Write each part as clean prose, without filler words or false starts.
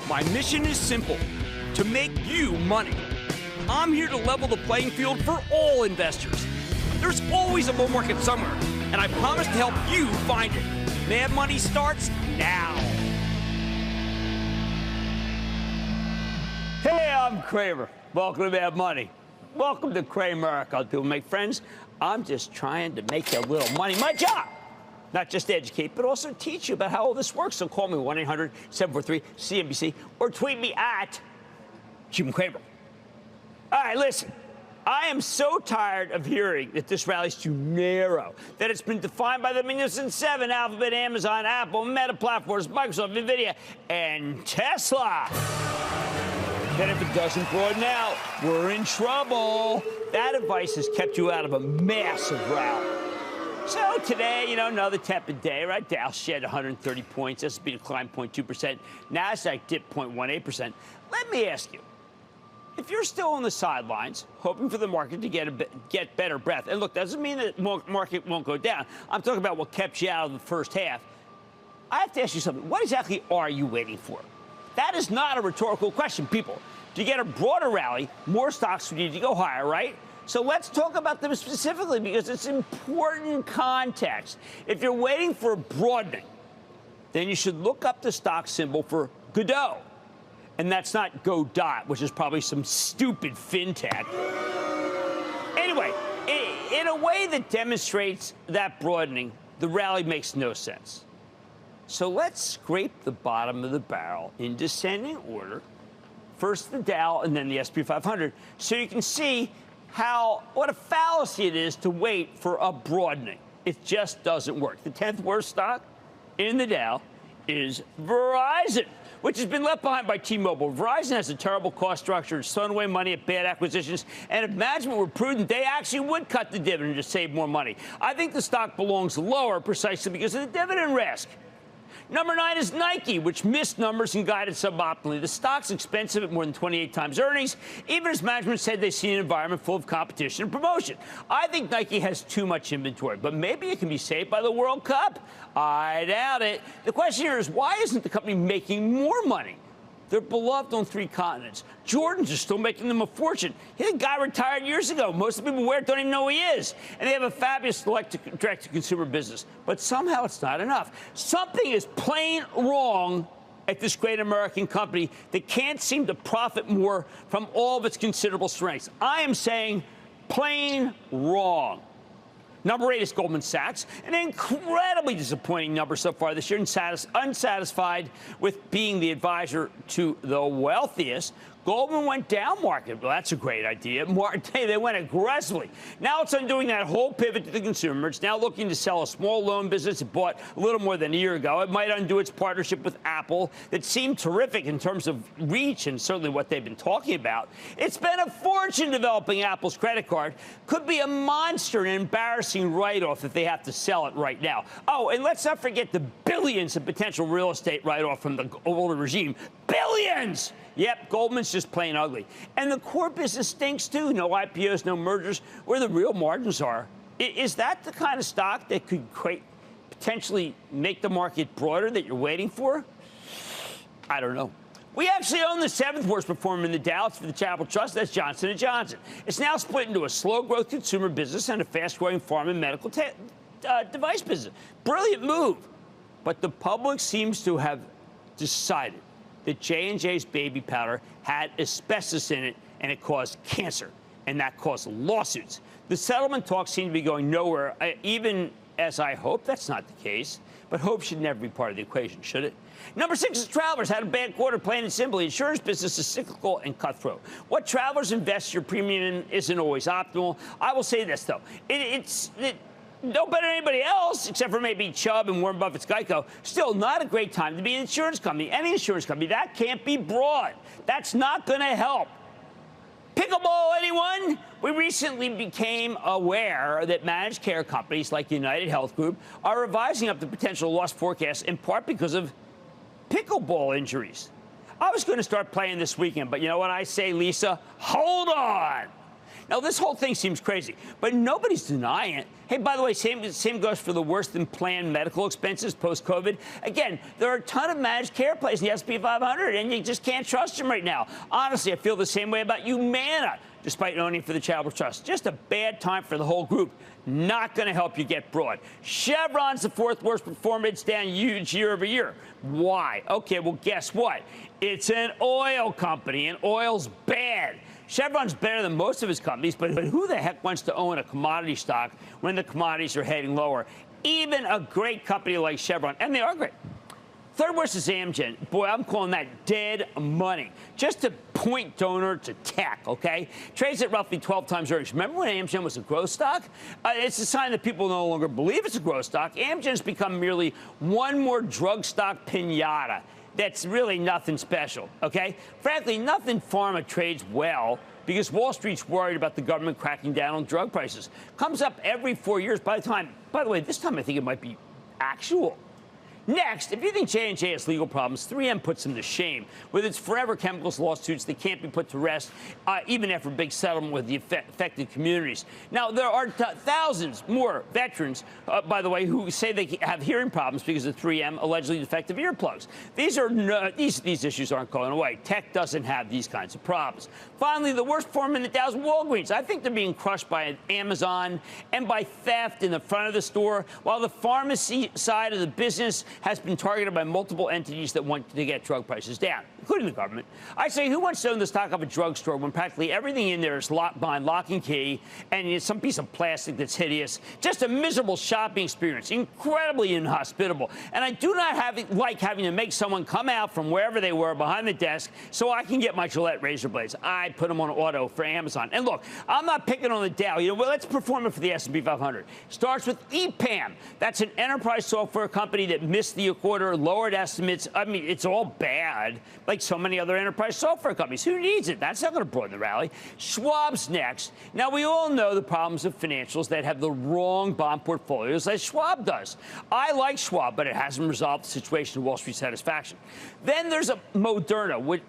My mission is simple, to make you money. I'm here to level the playing field for all investors. There's always a bull market somewhere, and I promise to help you find it. Mad Money starts now. Hey, I'm Cramer. Welcome to Mad Money. Welcome to Cramerica. People make friends. I'm just trying to make a little money. My job. Not just educate, but also teach you about how all this works. So call me 1-800-743-CNBC or tweet me at Jim Cramer. All right, listen. I am so tired of hearing that this rally's too narrow, that it's been defined by the Magnificent Seven, Alphabet, Amazon, Apple, Meta Platforms, Microsoft, NVIDIA, and Tesla. That if it doesn't broaden out, we're in trouble. That advice has kept you out of a massive rally. So today, another tepid day, right? Dow shed 130 points. S&P declined 0.2%. NASDAQ dipped 0.18%. Let me ask you, if you're still on the sidelines, hoping for the market to get better breath, and look, doesn't mean that the market won't go down. I'm talking about what kept you out of the first half. I have to ask you something. What exactly are you waiting for? That is not a rhetorical question, people. To get a broader rally, more stocks would need to go higher, right? So let's talk about them specifically because it's important context. If you're waiting for a broadening, then you should look up the stock symbol for Godot. And that's not Godot, which is probably some stupid fintech. Anyway, in a way that demonstrates that broadening, the rally makes no sense. So let's scrape the bottom of the barrel in descending order. First the Dow and then the S&P 500, so you can see what a fallacy it is to wait for a broadening. It just doesn't work. The 10th worst stock in the Dow is Verizon, which has been left behind by T-Mobile. Verizon has a terrible cost structure. It's thrown away money at bad acquisitions. And if management were prudent, they actually would cut the dividend to save more money. I think the stock belongs lower precisely because of the dividend risk. Number 9 is Nike, which missed numbers and guided suboptimally. The stock's expensive at more than 28 times earnings, even as management said they see an environment full of competition and promotion. I think Nike has too much inventory, but maybe it can be saved by the World Cup. I doubt it. The question here is, why isn't the company making more money? They're beloved on 3 continents. Jordans are still making them a fortune. The guy retired years ago. Most of the people who wear it don't even know who he is. And they have a fabulous direct-to-consumer business. But somehow it's not enough. Something is plain wrong at this great American company that can't seem to profit more from all of its considerable strengths. I am saying plain wrong. Number 8 is Goldman Sachs, an incredibly disappointing number so far this year, unsatisfied with being the advisor to the wealthiest. Goldman went down market. Well, that's a great idea. They went aggressively. Now it's undoing that whole pivot to the consumer. It's now looking to sell a small loan business it bought a little more than a year ago. It might undo its partnership with Apple that seemed terrific in terms of reach and certainly what they've been talking about. It's been a fortune developing Apple's credit card. Could be a monster and embarrassing write-off if they have to sell it right now. Oh, and let's not forget the billions of potential real estate write-off from the older regime. Billions! Yep, Goldman's just plain ugly. And the core business stinks, too. No IPOs, no mergers, where the real margins are. Is that the kind of stock that could potentially make the market broader that you're waiting for? I don't know. We actually own the 7th worst performer in the Dow. It's for the Charitable Trust. That's Johnson & Johnson. It's now split into a slow-growth consumer business and a fast-growing pharma and medical device business. Brilliant move. But the public seems to have decided that J&J's baby powder had asbestos in it, and it caused cancer, and that caused lawsuits. The settlement talks seem to be going nowhere, even as I hope that's not the case. But hope should never be part of the equation, should it? Number 6 is Travelers. Had a bad quarter, plain and simply. Insurance business is cyclical and cutthroat. What Travelers invest your premium in isn't always optimal. I will say this, though. It's no better than anybody else, except for maybe Chubb and Warren Buffett's Geico. Still not a great time to be an insurance company, any insurance company. That can't be broad. That's not going to help. Pickleball, anyone? We recently became aware that managed care companies like United Health Group are revising up the potential loss forecast in part because of pickleball injuries. I was going to start playing this weekend, but you know what I say, Lisa? Hold on. Now, this whole thing seems crazy, but nobody's denying it. Hey, by the way, same goes for the worse-than-planned medical expenses post-COVID. Again, there are a ton of managed care plays in the S&P 500, and you just can't trust them right now. Honestly, I feel the same way about Humana, despite owning for the Charitable Trust. Just a bad time for the whole group. Not going to help you get broad. Chevron's the fourth worst performer. It's down huge year over year. Why? Okay, well, guess what? It's an oil company, and oil's bad. Chevron's better than most of its companies, but who the heck wants to own a commodity stock when the commodities are heading lower? Even a great company like Chevron, and they are great. Third worst is Amgen. Boy, I'm calling that dead money. Just a point donor to tech, okay? Trades at roughly 12 times earnings. Remember when Amgen was a growth stock? It's a sign that people no longer believe it's a growth stock. Amgen's become merely one more drug stock pinata. That's really nothing special, okay? Frankly, nothing pharma trades well because Wall Street's worried about the government cracking down on drug prices. Comes up every 4 years. By the way, this time I think it might be actual. Next, if you think J&J has legal problems, 3M puts them to shame. With its forever chemicals lawsuits, they can't be put to rest, even after a big settlement with the affected communities. Now, there are thousands more veterans, by the way, who say they have hearing problems because of 3M allegedly defective earplugs. These issues aren't going away. Tech doesn't have these kinds of problems. Finally, the worst performer in the Dow is Walgreens. I think they're being crushed by Amazon and by theft in the front of the store, while the pharmacy side of the business has been targeted by multiple entities that want to get drug prices down, including the government. I say, who wants to own the stock of a drugstore when practically everything in there is locked behind lock and key, and it's some piece of plastic that's hideous? Just a miserable shopping experience, incredibly inhospitable. And I do not like having to make someone come out from wherever they were behind the desk so I can get my Gillette razor blades. I put them on auto for Amazon. And look, I'm not picking on the Dow. Let's perform it for the S&P 500. Starts with EPAM. That's an enterprise software company that missed the quarter, lowered estimates. I mean, it's all bad, like so many other enterprise software companies. Who needs it? That's not going to broaden the rally. Schwab's next. Now, we all know the problems of financials that have the wrong bond portfolios, as Schwab does. I like Schwab, but it hasn't resolved the situation to Wall Street satisfaction. Then there's a Moderna. Which,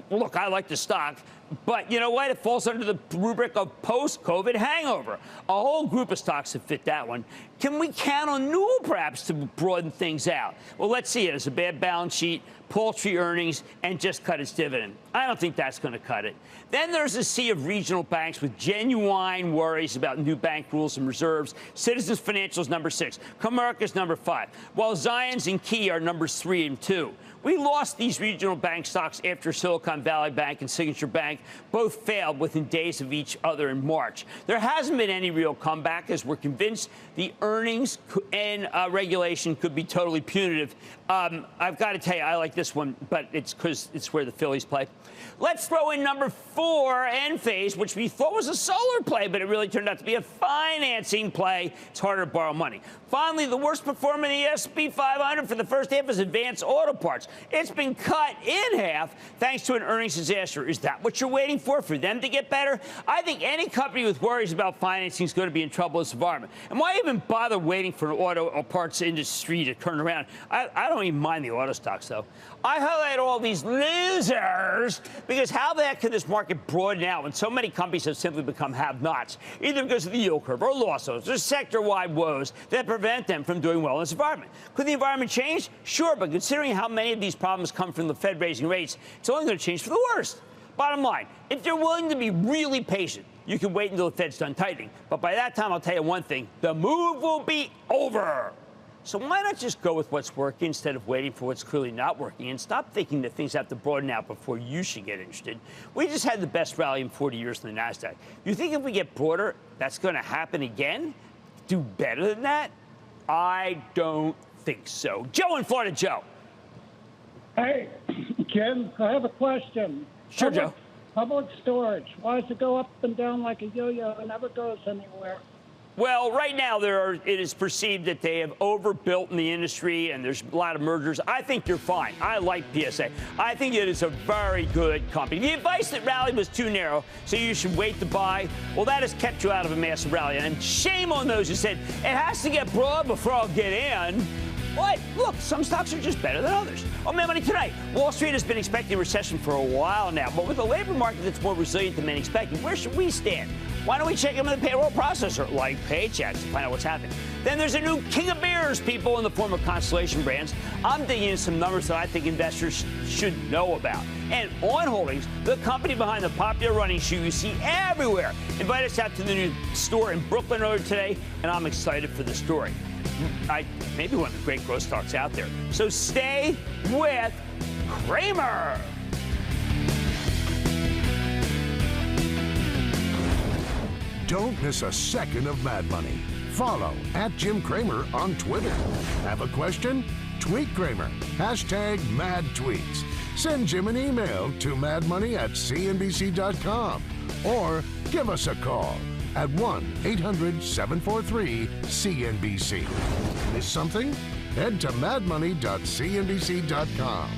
look, I like the stock, but you know what? It falls under the rubric of post-COVID hangover. A whole group of stocks have fit that one. Can we count on Newell, perhaps, to broaden things out? Well, let's see it as a bad balance sheet, paltry earnings, and just cut its dividend. I don't think that's going to cut it. Then there's a sea of regional banks with genuine worries about new bank rules and reserves. Citizens Financial's number 6. Comerica's number 5. While Zions and Key are numbers 3 and 2. We lost these regional bank stocks after Silicon Valley Bank and Signature Bank both failed within days of each other in March. There hasn't been any real comeback, as we're convinced the earnings and regulation could be totally punitive. I've got to tell you, I like this one, but it's because it's where the Phillies play. Let's throw in number 4, Enphase, which we thought was a solar play, but it really turned out to be a financing play. It's harder to borrow money. Finally, the worst performer in the S&P 500 for the first half is Advanced Auto Parts. It's been cut in half thanks to an earnings disaster. Is that what you're waiting for them to get better? I think any company with worries about financing is going to be in trouble in this environment. And why even bother waiting for an auto or parts industry to turn around? I don't even mind the auto stocks, though. I highlight all these losers because how the heck can this market broaden out when so many companies have simply become have-nots, either because of the yield curve or losses or sector-wide woes that prevent them from doing well in this environment? Could the environment change? Sure, but considering how many of these problems come from the Fed raising rates, it's only going to change for the worst. Bottom line, if you're willing to be really patient, you can wait until the Fed's done tightening. But by that time, I'll tell you one thing, the move will be over. So why not just go with what's working instead of waiting for what's clearly not working, and stop thinking that things have to broaden out before you should get interested? We just had the best rally in 40 years in the NASDAQ. You think if we get broader, that's going to happen again? Do better than that? I don't think so. Joe in Florida. Joe. Hey, Jim, I have a question. Sure, Joe. Public storage. Why does it go up and down like a yo-yo and never goes anywhere? Well, right now it is perceived that they have overbuilt in the industry and there's a lot of mergers. I think you're fine. I like PSA. I think it is a very good company. The advice that rally was too narrow, so you should wait to buy, well, that has kept you out of a massive rally. And shame on those who said it has to get broad before I'll get in. What? Look, some stocks are just better than others. Oh, man, money tonight. Wall Street has been expecting a recession for a while now, but with a labor market that's more resilient than many expected, where should we stand? Why don't we check them in the payroll processor, like Paychecks, to find out what's happening? Then there's a new king of beers, people, in the form of Constellation Brands. I'm digging in some numbers that I think investors should know about. And On Holdings, the company behind the popular running shoe you see everywhere, invited us out to the new store in Brooklyn earlier today, and I'm excited for the story. Maybe one of the great growth stocks out there. So stay with Cramer. Don't miss a second of Mad Money. Follow @Jim Cramer on Twitter. Have a question? Tweet Cramer. #MadTweets. Send Jim an email to madmoney@cnbc.com or give us a call at 1-800-743-CNBC. Miss something? Head to madmoney.cnbc.com.